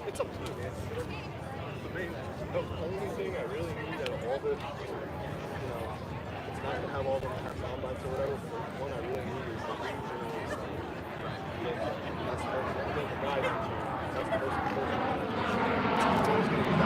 it's up to you, man. The only thing I really need out of all this, it's not gonna have all the sound bites or whatever. But the one I really need is the range and that's the most important guy. That's the most important. It's always gonna be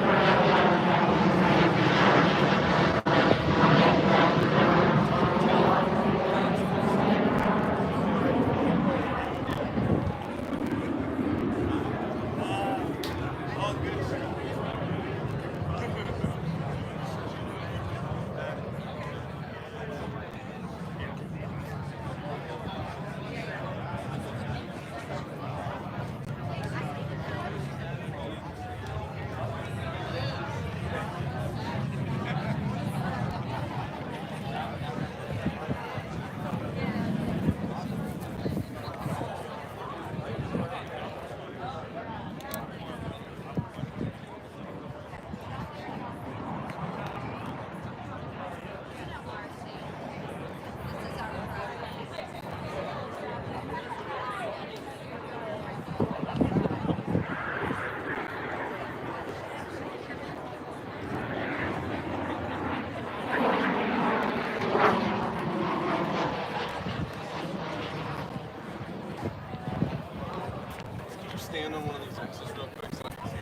stand on one of these X's real quick so I can see.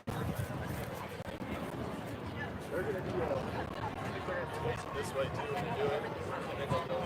They're gonna be this way too when you do it, and then they'll go.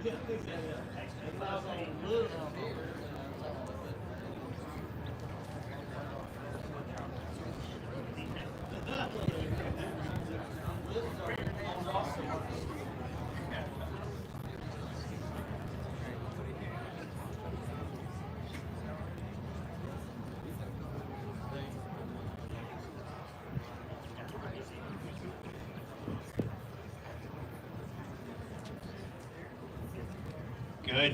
Good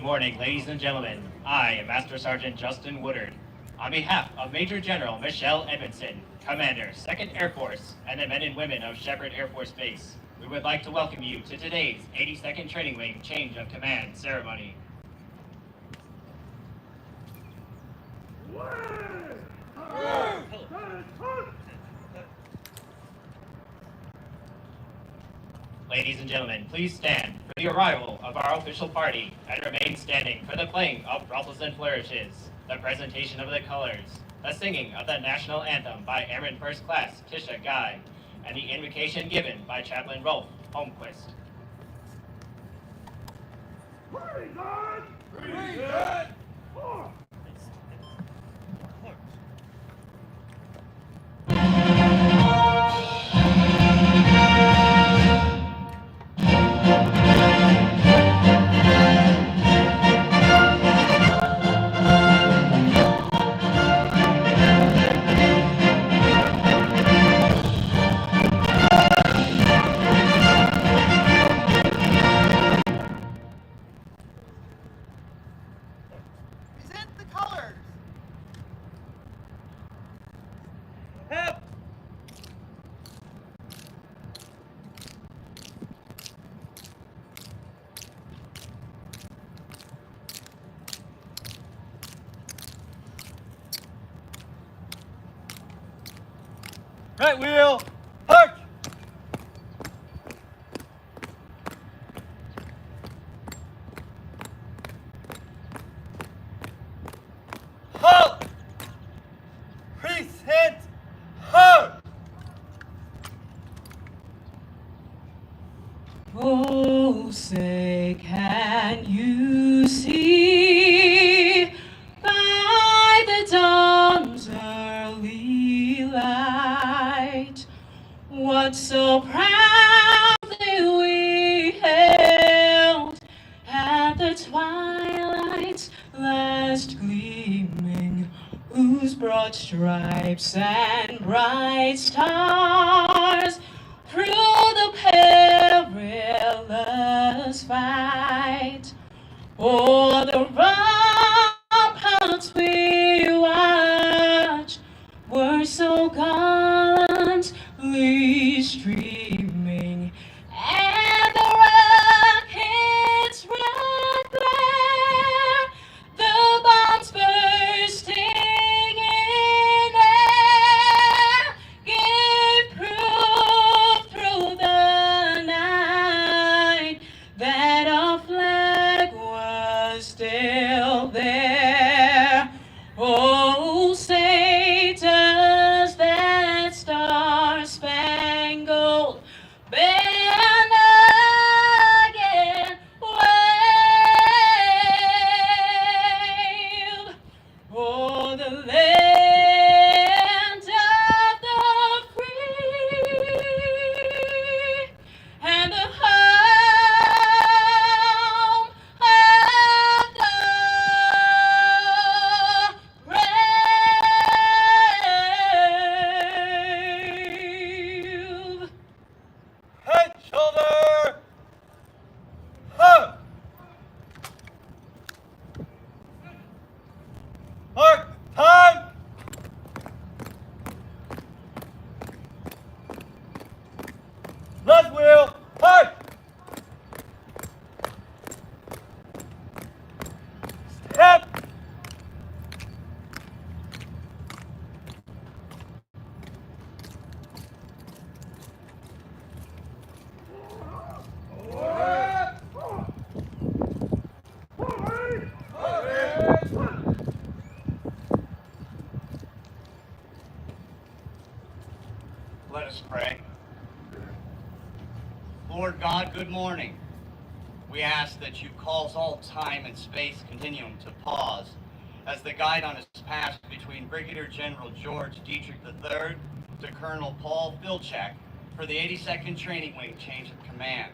morning, ladies and gentlemen. I am Master Sergeant Justin Woodard. On behalf of Major General Michelle Edmondson, Commander, 2nd Air Force, and the men and women of Shepherd Air Force Base, we would like to welcome you to today's 82nd Training Wing Change of Command ceremony. Ladies and gentlemen, please stand for the arrival of our official party and remain standing for the playing of ruffles and flourishes, the presentation of the colors, the singing of the national anthem by Airman First Class Tisha Guy, and the invocation given by Chaplain Rolf Holmquist. Pretty good! Pretty good! Right wheel, park! Halt! Precinct, halt! Oh, say can you see by the dawn's early light what so proudly we hailed at the twilight's last gleaming, whose broad stripes and bright stars through the perilous fight o'er the ramparts we watched were so gallantly streaming, and the rocket's red glare, the bombs bursting in air, gave proof through the night that our flag was still there. Oh, say does that star-spangled banner again wave o'er the land of the free and the home of the brave. Head, shoulder, hug! Mark, time! Left wheel, park! Step! Let us pray. Lord God, good morning. we ask that you cause all time and space continuum to pause as the guide on his path between Brigadier General George Dietrich III to Colonel Paul Filcek for the 82nd Training Wing change of command.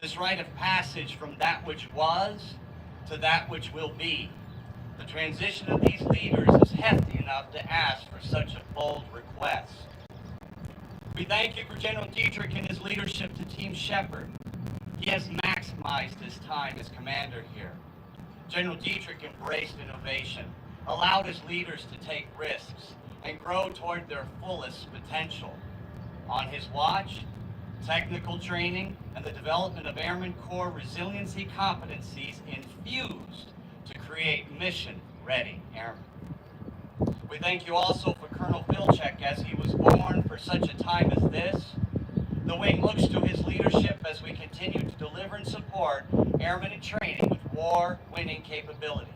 This rite of passage from that which was to that which will be. The transition of these leaders is hefty enough to ask for such a bold request. We thank you for General Dietrich and his leadership to Team Shepherd. He has maximized his time as commander here. General Dietrich embraced innovation, allowed his leaders to take risks, and grow toward their fullest potential. On his watch, technical training and the development of Airman Corps resiliency competencies infused to create mission-ready airmen. We thank you also for Colonel Filcek as he was born for such a time as this. The wing looks to his leadership as we continue to deliver and support airmen in training with war-winning capabilities.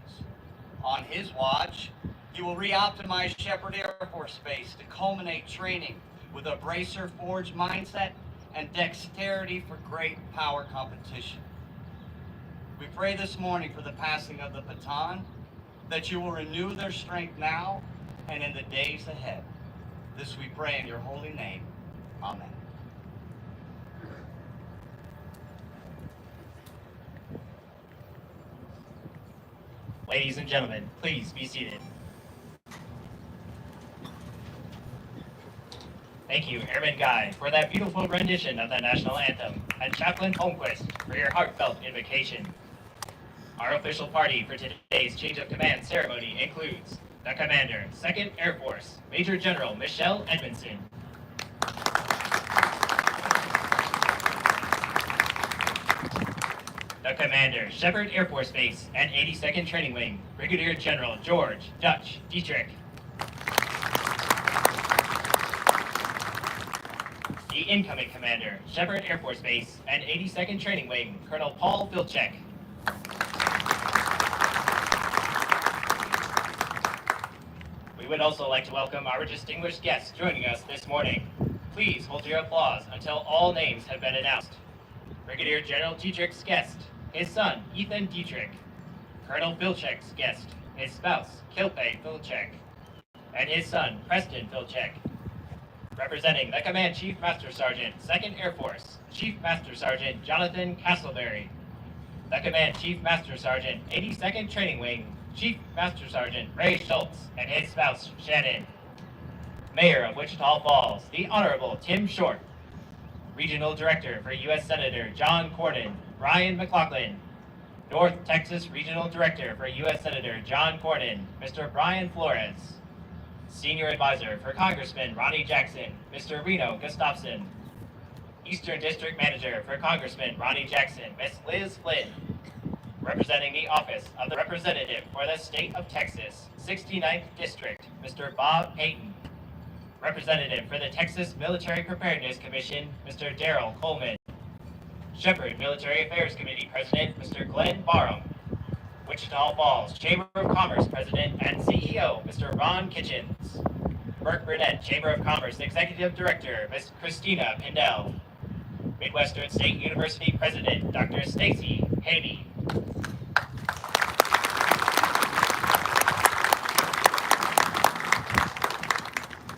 On his watch, he will re-optimize Shepherd Air Force Base to culminate training with a bracer-forged mindset and dexterity for great power competition. We pray this morning for the passing of the baton, that you will renew their strength now and in the days ahead. This we pray in your holy name. Amen. Ladies and gentlemen, please be seated. Thank you, Airman Guy, for that beautiful rendition of the national anthem, and Chaplain Holmquist for your heartfelt invocation. Our official party for today's change of command ceremony includes the Commander, 2nd Air Force, Major General Michelle Edmondson. The Commander, Shepherd Air Force Base and 82nd Training Wing, Brigadier General George Dutch Dietrich. The incoming Commander, Shepherd Air Force Base and 82nd Training Wing, Colonel Paul Filcek. We would also like to welcome our distinguished guests joining us this morning. Please hold your applause until all names have been announced. Brigadier General Dietrich's guest, his son, Ethan Dietrich. Colonel Filcek's guest, his spouse, Kilpe Filcek, and his son, Preston Filcek. Representing the Command Chief Master Sergeant, 2nd Air Force, Chief Master Sergeant Jonathan Castleberry. The Command Chief Master Sergeant, 82nd Training Wing, Chief Master Sergeant Ray Schultz and his spouse, Shannon. Mayor of Wichita Falls, the Honorable Tim Short. Regional Director for U.S. Senator John Cornyn, Brian McLaughlin. North Texas Regional Director for U.S. Senator John Cornyn, Mr. Brian Flores. Senior Advisor for Congressman Ronnie Jackson, Mr. Reno Gustafson. Eastern District Manager for Congressman Ronnie Jackson, Ms. Liz Flynn. Representing the Office of the Representative for the State of Texas, 69th District, Mr. Bob Payton. Representative for the Texas Military Preparedness Commission, Mr. Darrell Coleman. Shepherd Military Affairs Committee President, Mr. Glenn Barham. Wichita Falls Chamber of Commerce President and CEO, Mr. Ron Kitchens. Burke-Burnett Chamber of Commerce Executive Director, Ms. Christina Pindell. Midwestern State University President, Dr. Stacy Haney.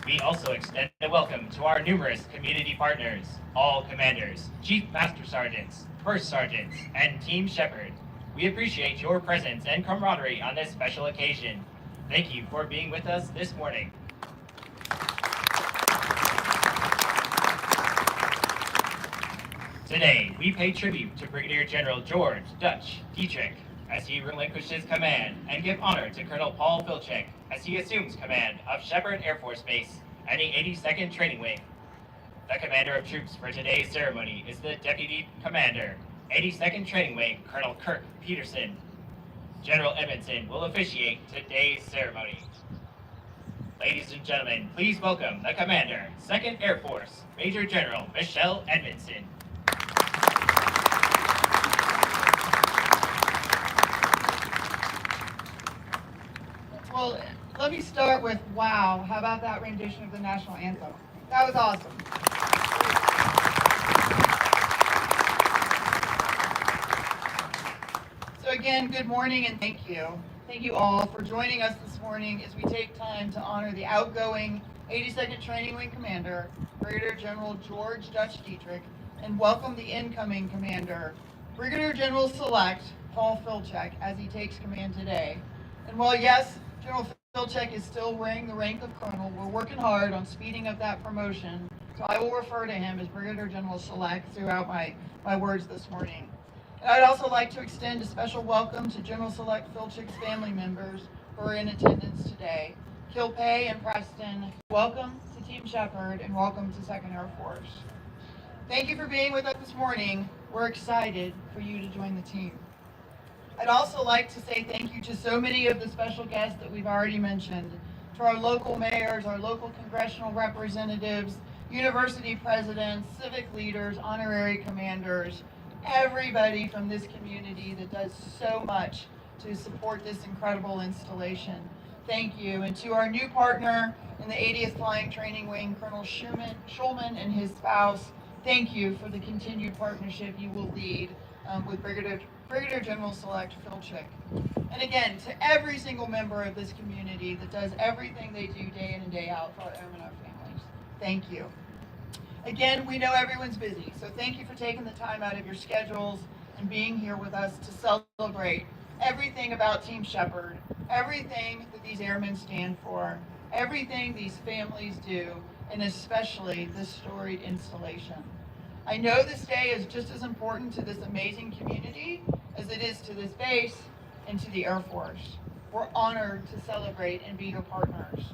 We also extend a welcome to our numerous community partners, all commanders, chief master sergeants, first sergeants, and Team Shepherd. We appreciate your presence and camaraderie on this special occasion. Thank you for being with us this morning. Today, we pay tribute to Brigadier General George Dutch Dietrich as he relinquishes command and give honor to Colonel Paul Filcek as he assumes command of Shepherd Air Force Base and the 82nd Training Wing. The commander of troops for today's ceremony is the Deputy Commander, 82nd Training Wing, Colonel Kirk Peterson. General Edmondson will officiate today's ceremony. Ladies and gentlemen, please welcome the Commander, 2nd Air Force, Major General Michelle Edmondson. Well, let me start with, wow, how about that rendition of the national anthem? That was awesome. So again, good morning and thank you. Thank you all for joining us this morning as we take time to honor the outgoing 82nd Training Wing Commander, Brigadier General George Dutch Dietrich, and welcome the incoming Commander, Brigadier General Select Paul Filcek, as he takes command today. And while yes, General Filcek is still wearing the rank of Colonel, we're working hard on speeding up that promotion, so I will refer to him as Brigadier General Select throughout my words this morning. And I'd also like to extend a special welcome to General Select Filchek's family members who are in attendance today. Kilpay and Preston, welcome to Team Shepherd and welcome to 2nd Air Force. Thank you for being with us this morning. We're excited for you to join the team. I'd also like to say thank you to so many of the special guests that we've already mentioned, to our local mayors, our local congressional representatives, university presidents, civic leaders, honorary commanders, everybody from this community that does so much to support this incredible installation. Thank you. And to our new partner in the 80th Flying Training Wing, Colonel Schulman and his spouse, thank you for the continued partnership you will lead with Brigadier General Select Filcek. And again, to every single member of this community that does everything they do day in and day out for our airmen and our families, thank you. Again, we know everyone's busy, so thank you for taking the time out of your schedules and being here with us to celebrate everything about Team Shepherd, everything that these airmen stand for, everything these families do, and especially this storied installation. I know this day is just as important to this amazing community as it is to this base and to the Air Force. We're honored to celebrate and be your partners.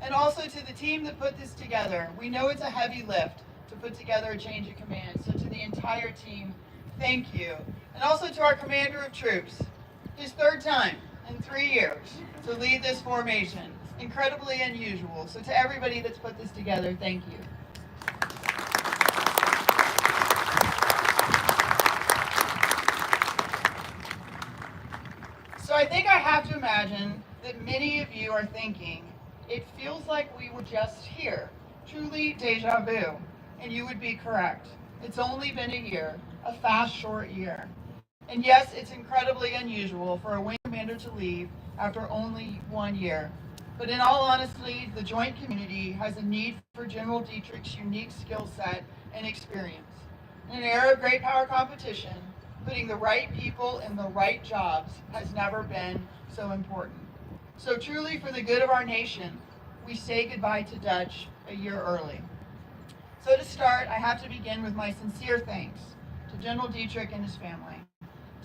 And also to the team that put this together. We know it's a heavy lift to put together a change of command, so to the entire team, thank you. And also to our Commander of Troops, his third time in 3 years to lead this formation. Incredibly unusual. So to everybody that's put this together, thank you. So I think I have to imagine that many of you are thinking, it feels like we were just here. Truly deja vu. And you would be correct. It's only been a year, a fast, short year. And yes, it's incredibly unusual for a wing commander to leave after only 1 year. But in all honesty, the joint community has a need for General Dietrich's unique skill set and experience. In an era of great power competition, putting the right people in the right jobs has never been so important. So truly, for the good of our nation, we say goodbye to Dutch a year early. So to start, I have to begin with my sincere thanks to General Dietrich and his family.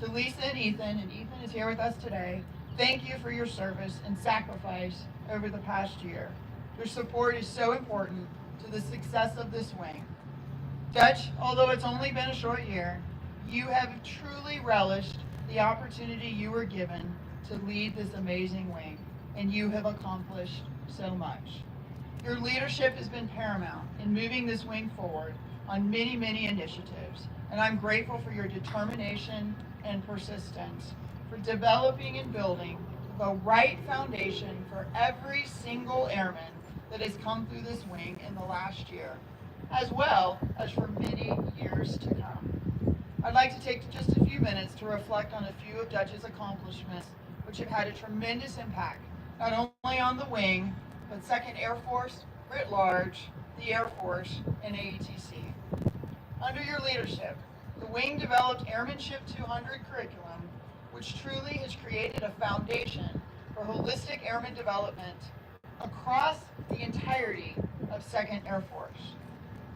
To Lisa and Ethan is here with us today, thank you for your service and sacrifice over the past year. Your support is so important to the success of this wing. Dutch, although it's only been a short year, you have truly relished the opportunity you were given to lead this amazing wing, and you have accomplished so much. Your leadership has been paramount in moving this wing forward on many, many initiatives, and I'm grateful for your determination and persistence, for developing and building the right foundation for every single airman that has come through this wing in the last year, as well as for many years to come. I'd like to take just a few minutes to reflect on a few of Dutch's accomplishments, which have had a tremendous impact, not only on the wing, but 2nd Air Force, writ large, the Air Force, and AETC. Under your leadership, the wing developed Airmanship 200 curriculum, which truly has created a foundation for holistic airman development across the entirety of 2nd Air Force.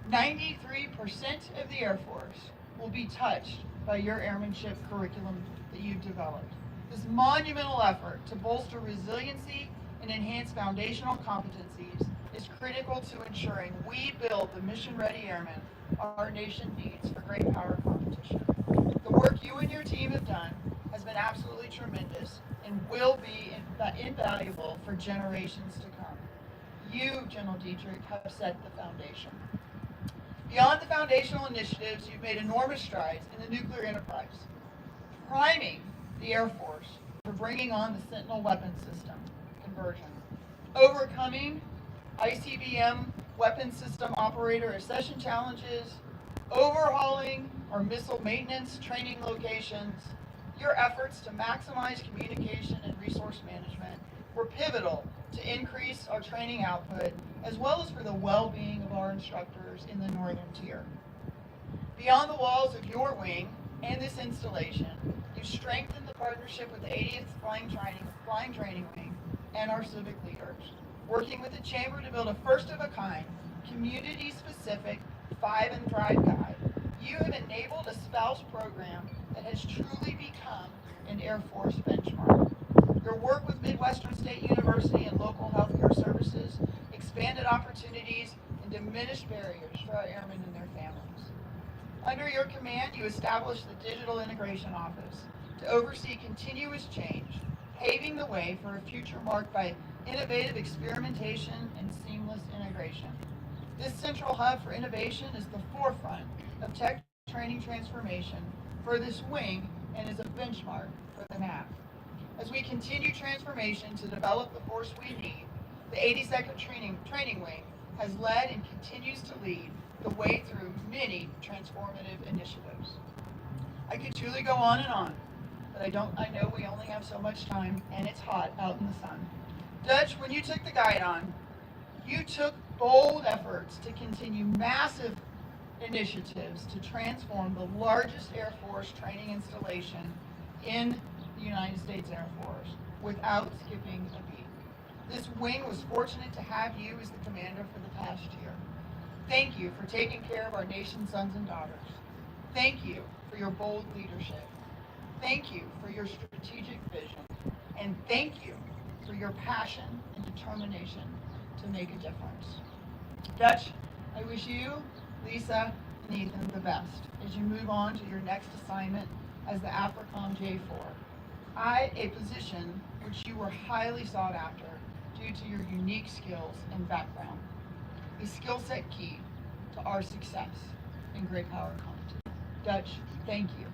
93% of the Air Force will be touched by your airmanship curriculum that you've developed. This monumental effort to bolster resiliency and enhance foundational competencies is critical to ensuring we build the mission-ready airmen our nation needs for great power competition. The work you and your team have done has been absolutely tremendous and will be invaluable for generations to come. You, General Dietrich, have set the foundation. Beyond the foundational initiatives, you've made enormous strides in the nuclear enterprise, priming the Air Force for bringing on the Sentinel weapon system conversion, overcoming ICBM weapon system operator accession challenges, overhauling our missile maintenance training locations, Your efforts to maximize communication and resource management were pivotal to increase our training output, as well as for the well-being of our instructors in the Northern Tier. Beyond the walls of your wing and this installation, you've strengthened the partnership with the 80th Flying Training Wing and our civic leaders, working with the Chamber to build a first-of-a-kind, community-specific 5 and Thrive guide. You have enabled a spouse program that has truly become an Air Force benchmark. Your work with Midwestern State University and local healthcare services expanded opportunities and diminished barriers for our airmen and their families. Under your command, you established the Digital Integration Office to oversee continuous change, paving the way for a future marked by innovative experimentation and seamless integration. This central hub for innovation is the forefront of tech training transformation for this wing and is a benchmark for the NAV. As we continue transformation to develop the force we need, the 82nd Training Wing has led and continues to lead the way through many transformative initiatives. I could truly go on and on, but I know we only have so much time and it's hot out in the sun. Dutch, when you took the guide on, you took bold efforts to continue massive initiatives to transform the largest Air Force training installation in the United States Air Force without skipping a beat. This wing was fortunate to have you as the commander for the past year. Thank you for taking care of our nation's sons and daughters. Thank you for your bold leadership. Thank you for your strategic vision. And thank you for your passion and determination to make a difference. Dutch, I wish you, Lisa, and Ethan the best as you move on to your next assignment as the AFRICOM J4, a position which you were highly sought after due to your unique skills and background. The skill set key to our success in great power competition. Dutch, thank you.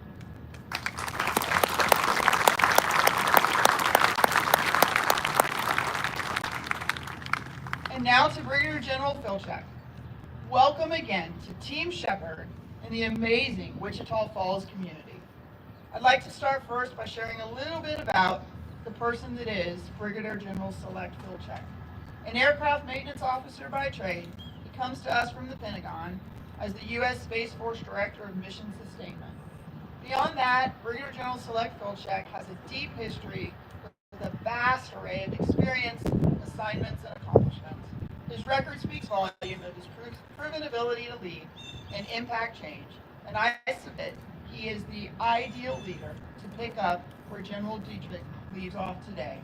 And now to Brigadier General Filcek. Welcome again to Team Shepherd and the amazing Wichita Falls community. I'd like to start first by sharing a little bit about the person that is Brigadier General Select Filcek. An aircraft maintenance officer by trade, he comes to us from the Pentagon as the U.S. Space Force Director of Mission Sustainment. Beyond that, Brigadier General Select Filcek has a deep history with a vast array of experience, assignments, and accomplishments. His record speaks volume of his proven ability to lead and impact change, and I submit he is the ideal leader to pick up where General Dietrich leaves off today,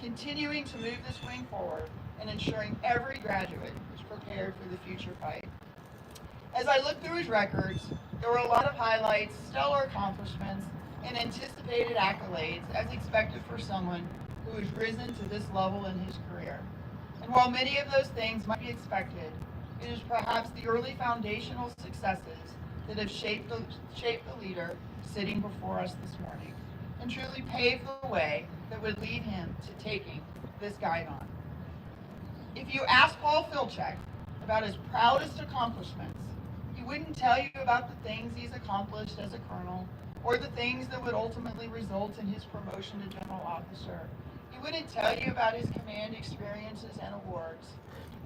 continuing to move this wing forward and ensuring every graduate is prepared for the future fight. As I look through his records, there were a lot of highlights, stellar accomplishments, and anticipated accolades as expected for someone who has risen to this level in his career. And while many of those things might be expected, it is perhaps the early foundational successes that have shaped the leader sitting before us this morning and truly paved the way that would lead him to taking this guide on. If you ask Paul Filcek about his proudest accomplishments, he wouldn't tell you about the things he's accomplished as a colonel or the things that would ultimately result in his promotion to general officer. He wouldn't tell you about his command experiences and awards.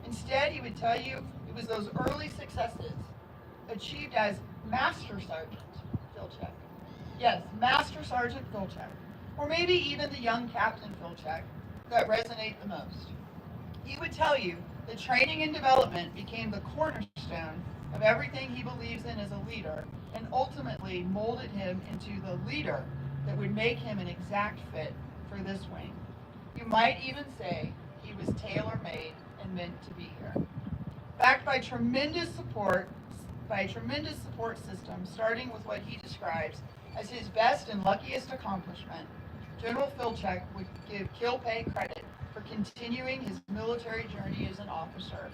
Instead, he would tell you it was those early successes achieved as Master Sergeant Filcek. Yes, Master Sergeant Filcek, or maybe even the young Captain Filcek, that resonate the most. He would tell you that training and development became the cornerstone of everything he believes in as a leader and ultimately molded him into the leader that would make him an exact fit for this wing. You might even say he was tailor-made and meant to be here. Backed by tremendous support system, starting with what he describes as his best and luckiest accomplishment, General Filcek would give kill pay credit for continuing his military journey as an officer,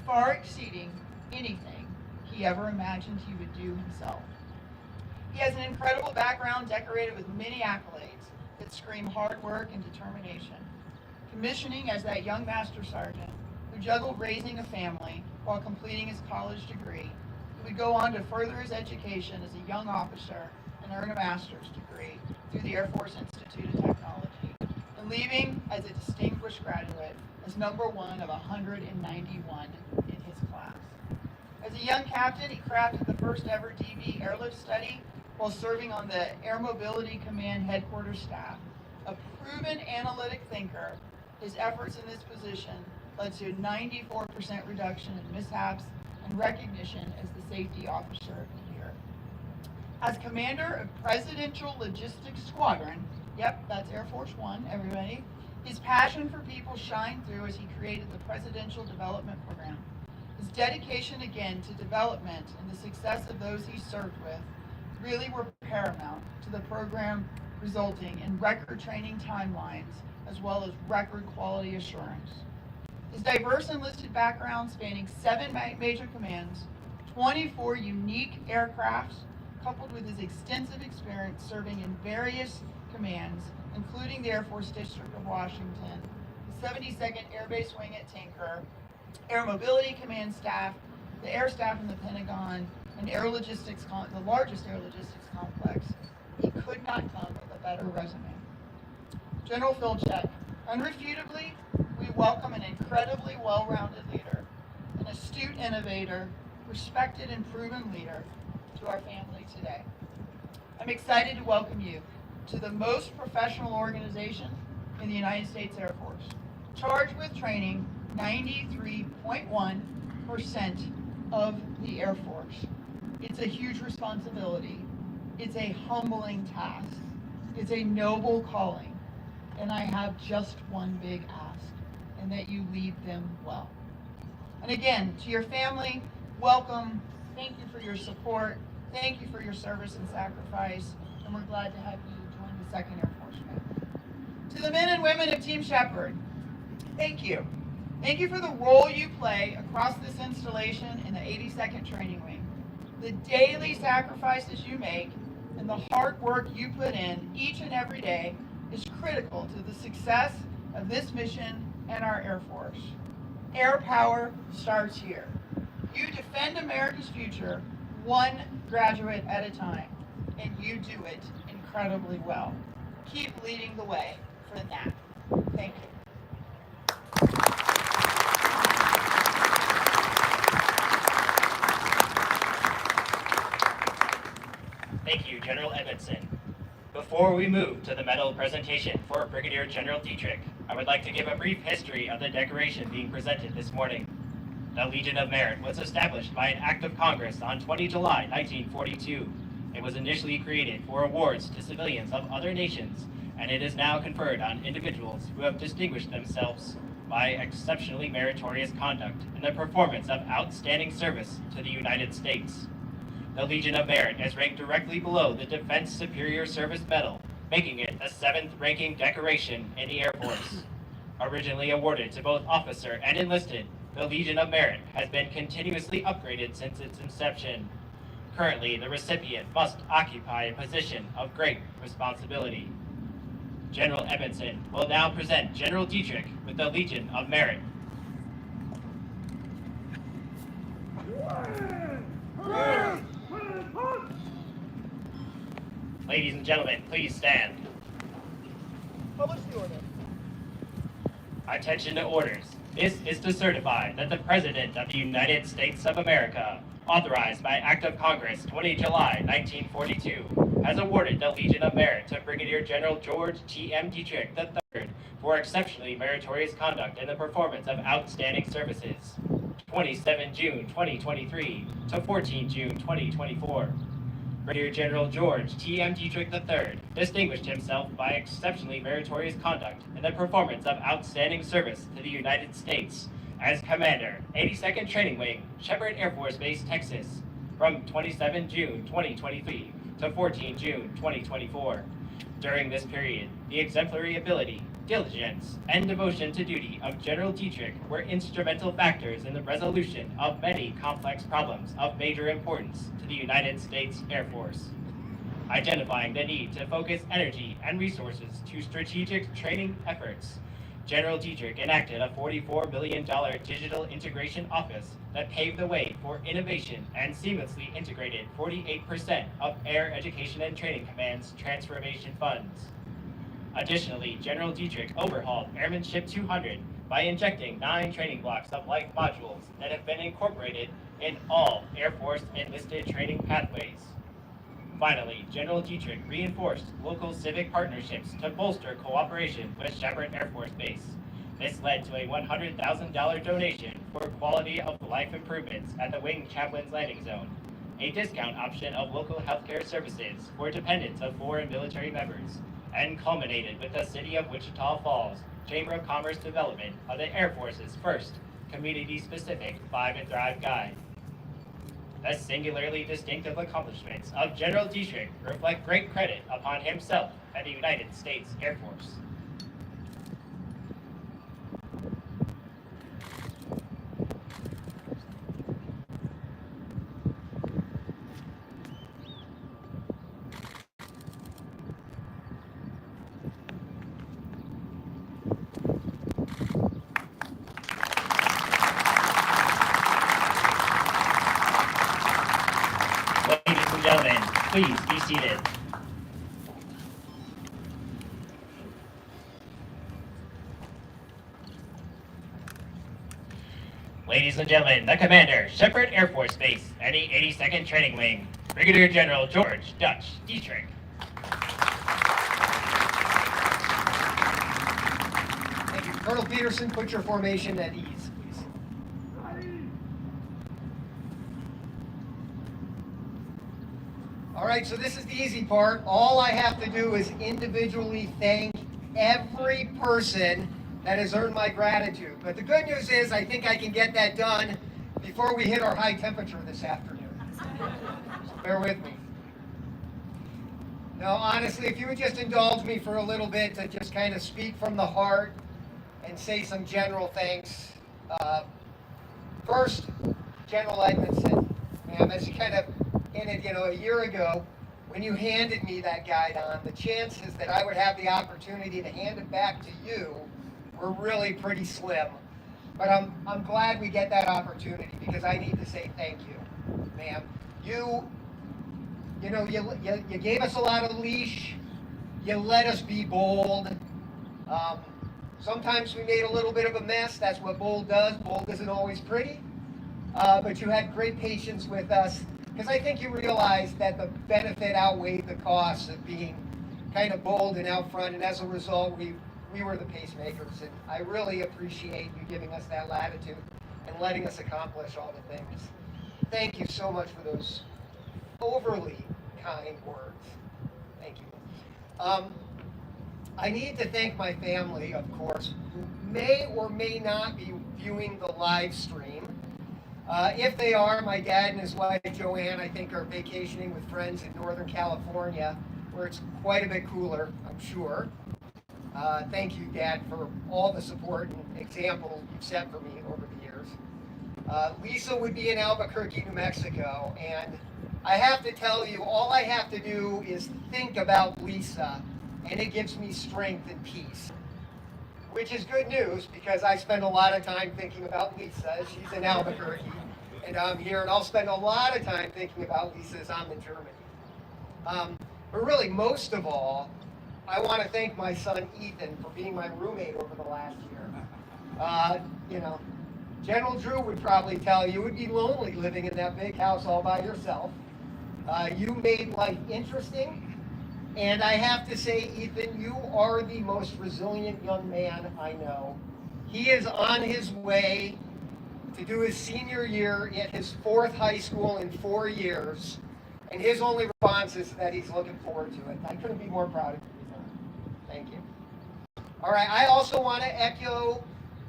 far exceeding anything he ever imagined he would do himself. He has an incredible background decorated with many accolades that scream hard work and determination. Commissioning as that young Master Sergeant who juggled raising a family while completing his college degree, he would go on to further his education as a young officer and and earn a master's degree through the Air Force Institute of Technology, and leaving as a distinguished graduate as #1 of 191 in his class. As a young captain, he crafted the first ever DV airlift study while serving on the Air Mobility Command headquarters staff. A proven analytic thinker, his efforts in this position led to a 94% reduction in mishaps and recognition as the Safety Officer of the Year. As commander of Presidential Logistics Squadron, yep, that's Air Force One, everybody, his passion for people shined through as he created the Presidential Development Program. His dedication again to development and the success of those he served with really were paramount to the program, resulting in record training timelines as well as record quality assurance. His diverse enlisted background spanning 7 major commands, 24 unique aircrafts, coupled with his extensive experience serving in various commands, including the Air Force District of Washington, the 72nd Air Base Wing at Tinker, Air Mobility Command staff, the air staff in the Pentagon, and the largest air logistics complex. He could not come with a better resume. General Filcek, unrefutably, we welcome an incredibly well-rounded leader, an astute innovator, respected and proven leader to our family today. I'm excited to welcome you to the most professional organization in the United States Air Force, charged with training 93.1% of the Air Force. It's a huge responsibility. It's a humbling task. It's a noble calling. And I have just one big ask, and that you lead them well. And again, to your family, welcome. Thank you for your support. Thank you for your service and sacrifice. And we're glad to have you join the 2nd Air Force family. To the men and women of Team Shepherd, thank you. Thank you for the role you play across this installation in the 82nd Training Wing. The daily sacrifices you make and the hard work you put in each and every day is critical to the success of this mission and our Air Force. Air power starts here. You defend America's future one graduate at a time, and you do it incredibly well. Keep leading the way for that. Thank you. Thank you, General Edmondson. Before we move to the medal presentation for Brigadier General Dietrich, I would like to give a brief history of the decoration being presented this morning. The Legion of Merit was established by an act of Congress on 20 July 1942. It was initially created for awards to civilians of other nations, and it is now conferred on individuals who have distinguished themselves by exceptionally meritorious conduct in the performance of outstanding service to the United States. The Legion of Merit is ranked directly below the Defense Superior Service Medal, making it the 7th ranking decoration in the Air Force. Originally awarded to both officer and enlisted, the Legion of Merit has been continuously upgraded since its inception. Currently, the recipient must occupy a position of great responsibility. General Edmondson will now present General Dietrich with the Legion of Merit. Ladies and gentlemen, please stand. Publish the order. Attention to orders. This is to certify that the President of the United States of America, authorized by Act of Congress 20 July 1942, has awarded the Legion of Merit to Brigadier General George T.M. Dietrich III for exceptionally meritorious conduct in the performance of outstanding services. 27 June 2023 to 14 June 2024. Brigadier General George T.M. Dietrich III distinguished himself by exceptionally meritorious conduct in the performance of outstanding service to the United States as Commander, 82nd Training Wing, Shepherd Air Force Base, Texas, from 27 June 2023 to 14 June 2024. During this period, the exemplary ability, diligence, and devotion to duty of General Dietrich were instrumental factors in the resolution of many complex problems of major importance to the United States Air Force. Identifying the need to focus energy and resources to strategic training efforts, General Dietrich enacted a $44 million digital integration office that paved the way for innovation and seamlessly integrated 48% of Air Education and Training Command's transformation funds. Additionally, General Dietrich overhauled Airmanship 200 by injecting 9 training blocks of life modules that have been incorporated in all Air Force enlisted training pathways. Finally, General Dietrich reinforced local civic partnerships to bolster cooperation with Shepherd Air Force Base. This led to a $100,000 donation for quality of life improvements at the Wing Chaplains Landing Zone, a discount option of local healthcare services for dependents of foreign military members, and culminated with the City of Wichita Falls Chamber of Commerce development of the Air Force's first community-specific Five and Thrive Guide. The singularly distinctive accomplishments of General Dietrich reflect great credit upon himself and the United States Air Force. Ladies and gentlemen, please be seated. Ladies and gentlemen, the Commander, Shepherd Air Force Base, and the 82nd Training Wing, Brigadier General George Dutch Dietrich. Thank you. Colonel Peterson, put your formation at ease, please. All right, so this is the easy part. All I have to do is individually thank every person that has earned my gratitude. But the good news is I think I can get that done before we hit our high temperature this afternoon. So bear with me. Now, honestly, if you would just indulge me for a little bit to just kind of speak from the heart and say some general thanks. First, General Edmondson, ma'am, as you kind of hinted, a year ago, when you handed me that guide on, the chances that I would have the opportunity to hand it back to you were really pretty slim. But I'm glad we get that opportunity because I need to say thank you, ma'am. You gave us a lot of leash. You let us be bold. Sometimes we made a little bit of a mess. That's what bold does. Bold isn't always pretty. But you had great patience with us because I think you realized that the benefit outweighed the costs of being kind of bold and out front. And as a result, we were the pacemakers. And I really appreciate you giving us that latitude and letting us accomplish all the things. Thank you so much for those overly kind words. Thank you. I need to thank my family, of course, who may or may not be viewing the live stream. If they are, my dad and his wife, Joanne, I think are vacationing with friends in Northern California, where it's quite a bit cooler, I'm sure. Thank you, Dad, for all the support and example you've set for me over the years. Lisa would be in Albuquerque, New Mexico, and I have to tell you, all I have to do is think about Lisa, and it gives me strength and peace. Which is good news, because I spend a lot of time thinking about Lisa. She's in Albuquerque, and I'm here, and I'll spend a lot of time thinking about Lisa as I'm in Germany. But really, most of all, I want to thank my son, Ethan, for being my roommate over the last year. General Drew would probably tell you it would be lonely living in that big house all by yourself. You made life interesting, and I have to say, Ethan, you are the most resilient young man I know. He is on his way to do his senior year at his 4th high school in 4 years, and his only response is that he's looking forward to it. I couldn't be more proud of you. Thank you. All right, I also want to echo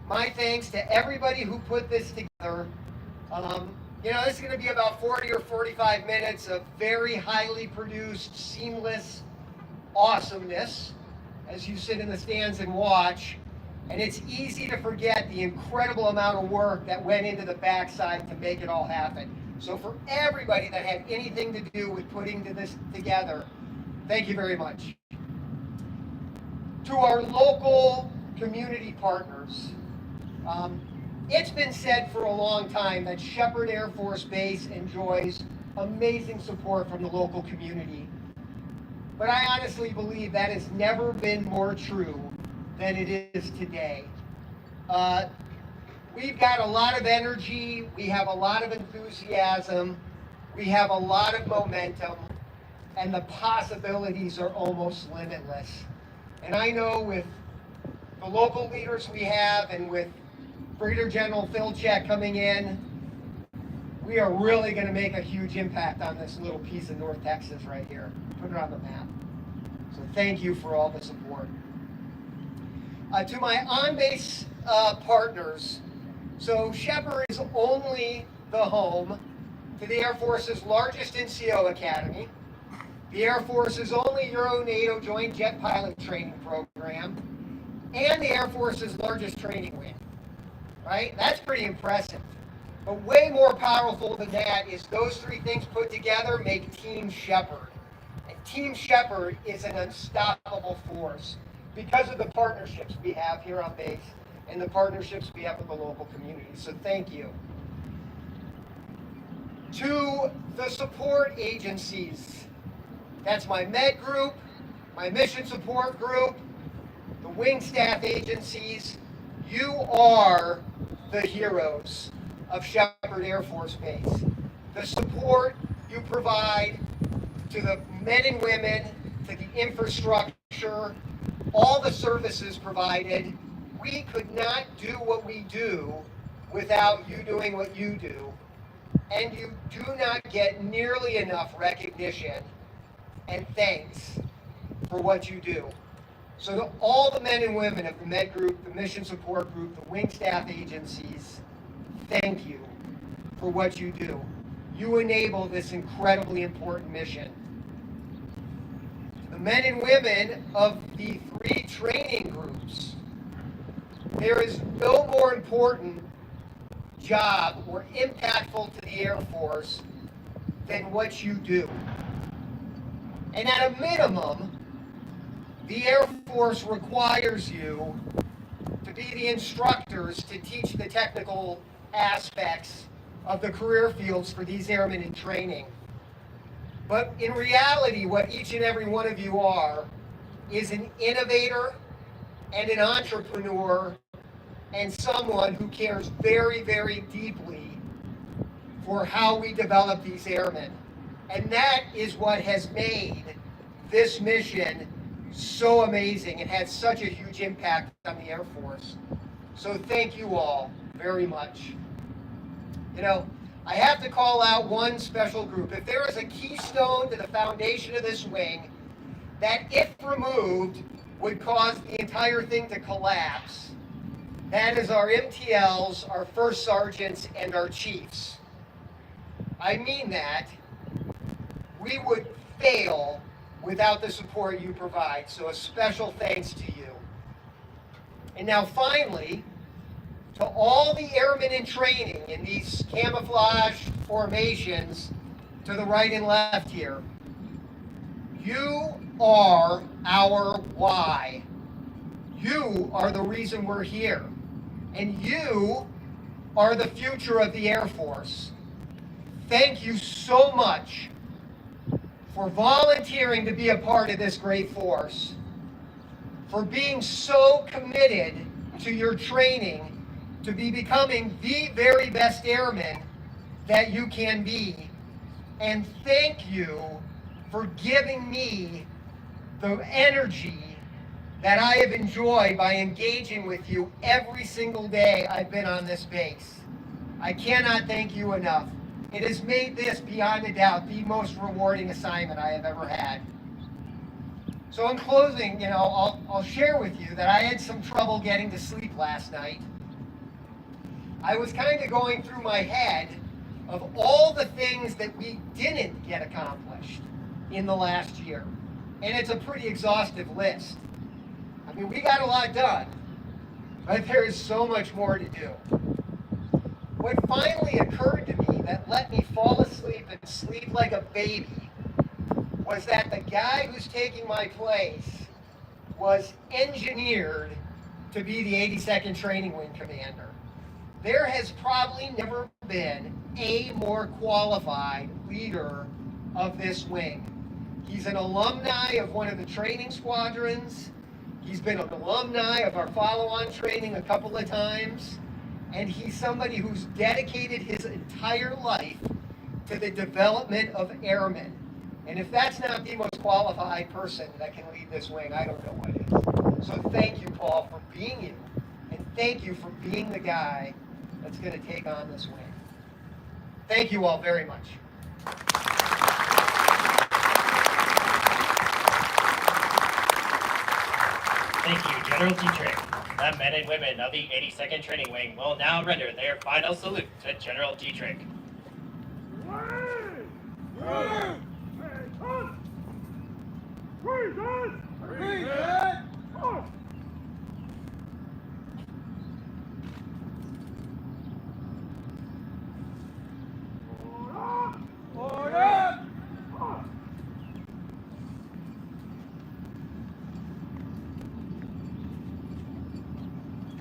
my thanks to everybody who put this together. This is going to be about 40 or 45 minutes of very highly produced, seamless awesomeness as you sit in the stands and watch. And it's easy to forget the incredible amount of work that went into the backside to make it all happen. So for everybody that had anything to do with putting this together, thank you very much. To our local community partners. It's been said for a long time that Shepherd Air Force Base enjoys amazing support from the local community. But I honestly believe that has never been more true than it is today. We've got a lot of energy, we have a lot of enthusiasm, we have a lot of momentum, and the possibilities are almost limitless. And I know with the local leaders we have and with Brigadier General Filcek coming in, we are really going to make a huge impact on this little piece of North Texas right here. Put it on the map. So thank you for all the support. To my on-base partners, so Shepherd is only the home to the Air Force's largest NCO academy, the Air Force's only Euro-NATO Joint Jet Pilot Training Program, and the Air Force's largest training wing. Right? That's pretty impressive. But way more powerful than that is those three things put together make Team Shepherd. And Team Shepherd is an unstoppable force because of the partnerships we have here on base and the partnerships we have with the local community. So thank you. To the support agencies, that's my med group, my mission support group, the wing staff agencies, you are the heroes of Shepherd Air Force Base. The support you provide to the men and women, to the infrastructure, all the services provided, we could not do what we do without you doing what you do. And you do not get nearly enough recognition and thanks for what you do. So to all the men and women of the Med Group, the Mission Support Group, the Wing Staff agencies, thank you for what you do. You enable this incredibly important mission. The men and women of the three training groups, there is no more important job or impactful to the Air Force than what you do. And at a minimum, the Air Force requires you to be the instructors to teach the technical aspects of the career fields for these airmen in training. But in reality, what each and every one of you are is an innovator and an entrepreneur and someone who cares very, very deeply for how we develop these airmen. And that is what has made this mission so amazing and had such a huge impact on the Air Force. So thank you all very much. You know, I have to call out one special group. If there is a keystone to the foundation of this wing that, if removed, would cause the entire thing to collapse, that is our MTLs, our first sergeants, and our chiefs. I mean that. We would fail without the support you provide, so a special thanks to you. And now finally, to all the airmen in training in these camouflage formations to the right and left here, you are our why. You are the reason we're here. And you are the future of the Air Force. Thank you so much for volunteering to be a part of this great force, for being so committed to your training to be becoming the very best airman that you can be. And thank you for giving me the energy that I have enjoyed by engaging with you every single day I've been on this base. I cannot thank you enough. It has made this, beyond a doubt, the most rewarding assignment I have ever had. So in closing, I'll share with you that I had some trouble getting to sleep last night. I was kind of going through my head of all the things that we didn't get accomplished in the last year. And it's a pretty exhaustive list. I mean, we got a lot done, but there is so much more to do. What finally occurred to me that let me fall asleep and sleep like a baby was that the guy who's taking my place was engineered to be the 82nd Training Wing Commander. There has probably never been a more qualified leader of this wing. He's an alumni of one of the training squadrons. He's been an alumni of our follow-on training a couple of times. And he's somebody who's dedicated his entire life to the development of airmen. And if that's not the most qualified person that can lead this wing, I don't know what is. So thank you, Paul, for being you. And thank you for being the guy that's going to take on this wing. Thank you all very much. Thank you, General Dietrich. The men and women of the 82nd Training Wing will now render their final salute to General Dietrich.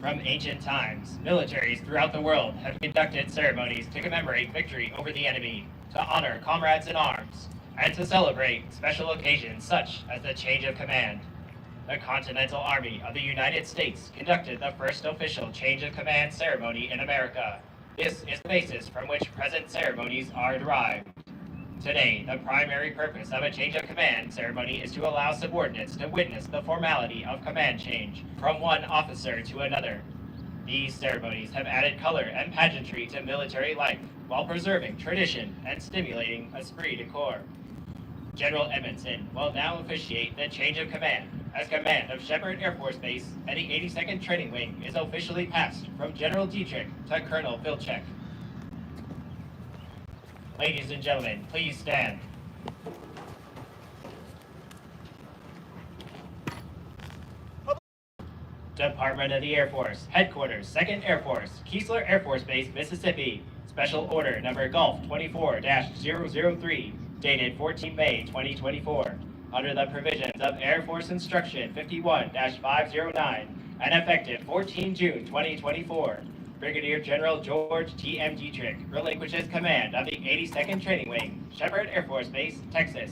From ancient times, militaries throughout the world have conducted ceremonies to commemorate victory over the enemy, to honor comrades in arms, and to celebrate special occasions such as the change of command. The Continental Army of the United States conducted the first official change of command ceremony in America. This is the basis from which present ceremonies are derived. Today, the primary purpose of a change of command ceremony is to allow subordinates to witness the formality of command change from one officer to another. These ceremonies have added color and pageantry to military life while preserving tradition and stimulating esprit de corps. General Edmondson will now officiate the change of command as command of Shepherd Air Force Base and the 82nd Training Wing is officially passed from General Dietrich to Colonel Filcek. Ladies and gentlemen, please stand. Department of the Air Force, Headquarters, 2nd Air Force, Keesler Air Force Base, Mississippi. Special Order Number Golf 24-003, dated 14 May 2024. Under the provisions of Air Force Instruction 51-509 and effective 14 June 2024. Brigadier General George T.M. Dietrich relinquishes command of the 82nd Training Wing, Shepherd Air Force Base, Texas.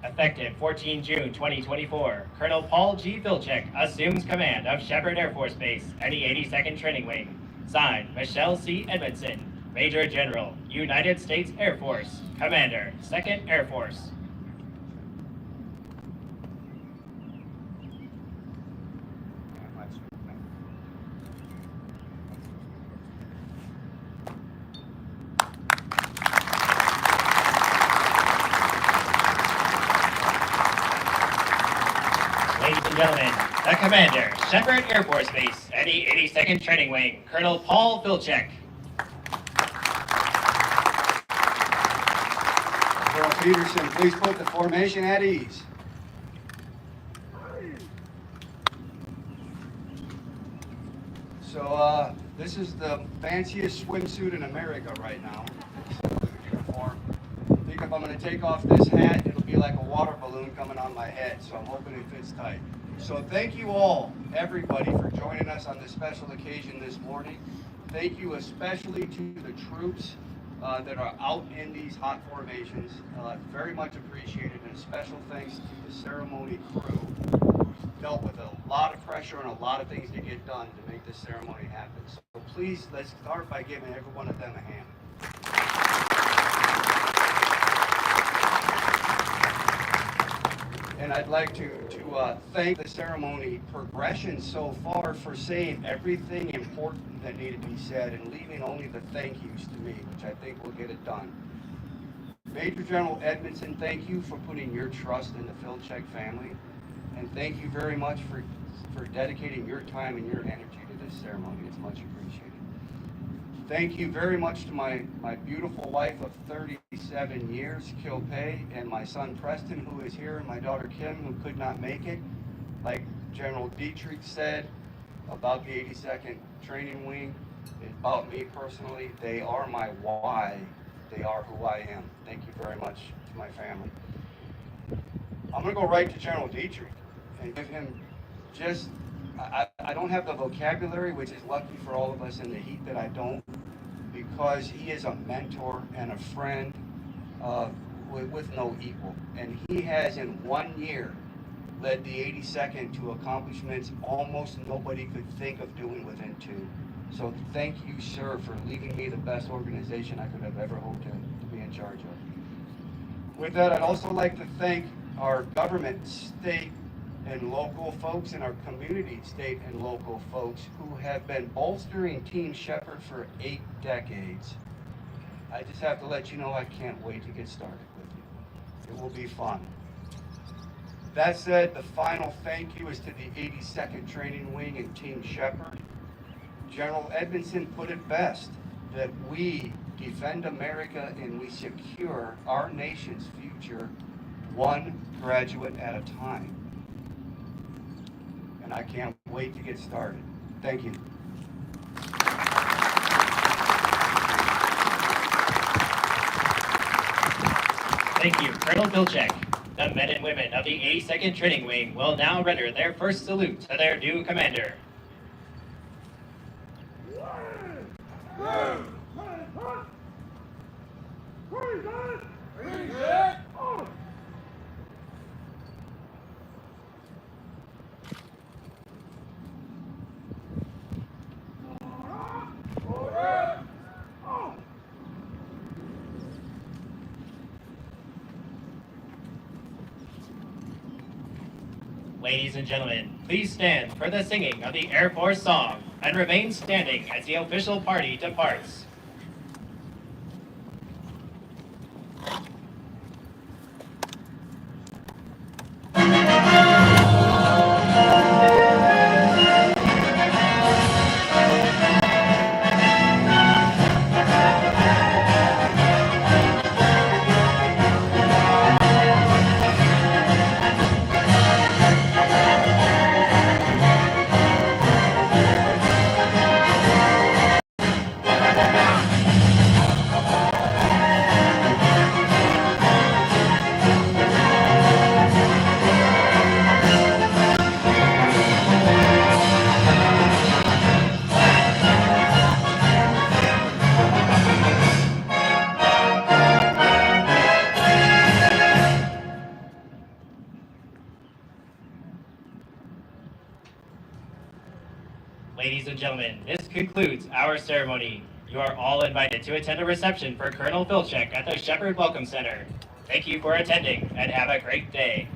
Effective 14 June 2024, Colonel Paul G. Filcek assumes command of Shepherd Air Force Base and the 82nd Training Wing. Signed, Michelle C. Edmondson, Major General, United States Air Force, Commander, 2nd Air Force. Ladies and gentlemen, the Commander, Shepherd Air Force Base, and the 82nd Training Wing, Colonel Paul Filcek. Colonel Peterson, please put the formation at ease. So, this is the fanciest swimsuit in America right now. Uniform. I think if I'm going to take off this hat, it'll be like a water balloon coming on my head, so I'm hoping it fits tight. So thank you all, everybody, for joining us on this special occasion this morning. Thank you especially to the troops that are out in these hot formations. Very much appreciated, and special thanks to the ceremony crew who's dealt with a lot of pressure and a lot of things to get done to make this ceremony happen. So please, let's start by giving every one of them a hand. And I'd like to thank the ceremony progression so far for saying everything important that needed to be said and leaving only the thank yous to me, which I think will get it done. Major General Edmondson, thank you for putting your trust in the Filcek family. And thank you very much for dedicating your time and your energy to this ceremony. It's much appreciated. Thank you very much to my beautiful wife of 37 years, Kilpay, and my son Preston, who is here, and my daughter Kim, who could not make it. Like General Dietrich said about the 82nd Training Wing, about me personally, they are my why. They are who I am. Thank you very much to my family. I'm going to go right to General Dietrich and give him just, I don't have the vocabulary, which is lucky for all of us in the heat that I don't, because he is a mentor and a friend with no equal. And he has in 1 year led the 82nd to accomplishments almost nobody could think of doing within 2. So thank you, sir, for leaving me the best organization I could have ever hoped to be in charge of. With that, I'd also like to thank our government, state, and local folks, and our community, state and local folks, who have been bolstering Team Shepherd for 8 decades. I just have to let you know I can't wait to get started with you. It will be fun. That said, the final thank you is to the 82nd Training Wing and Team Shepherd. General Edmondson put it best, that we defend America and we secure our nation's future one graduate at a time. And I can't wait to get started. Thank you. Thank you, Colonel Filcek. The men and women of the 82nd Training Wing will now render their first salute to their new commander. Ladies and gentlemen, please stand for the singing of the Air Force song and remain standing as the official party departs. Ladies and gentlemen, this concludes our ceremony. You are all invited to attend a reception for Colonel Filcek at the Shepherd Welcome Center. Thank you for attending and have a great day.